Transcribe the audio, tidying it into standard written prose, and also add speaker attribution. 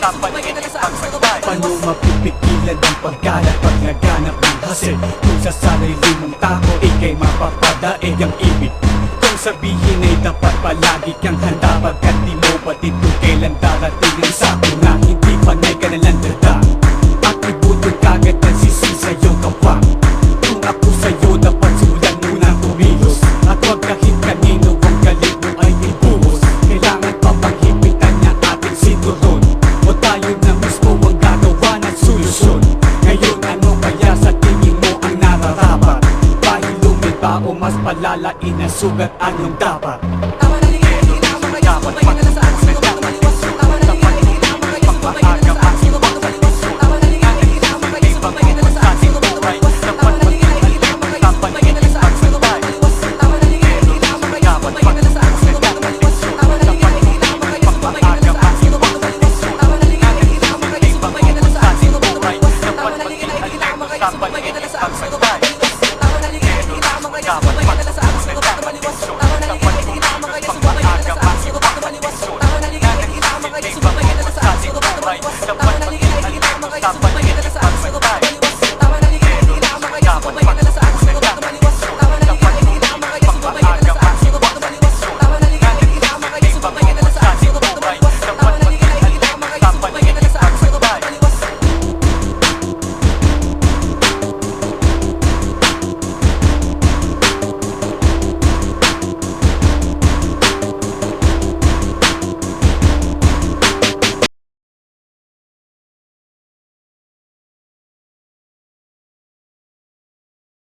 Speaker 1: dapat ipagbantay. Paano mapipigilan ang pagkalat pag naganap ng hasil? Kung sa sarili mong tako, ika'y mapapadaig ang ibig. Kung sabihin ay dapat palagi kang handa, pagkat di mo batid kung kailan darating ang sako na hindi panay ka nalang dada. At ibutol kagad ang sisi sa iyong kapwa. Kung ako sa'yo, dapat simulan munang kumilos. At huwag kahit kanino ang galit mo ay ibuhos. Kailangan pa bang hipitan niya ating sinturon? O tayo na mismo ang gagawa ng solusyon? Ngayon ano kaya sa tingin mo ang nararapat? Bahil lumit ba o mas palalain ang sugat? Anong dapat?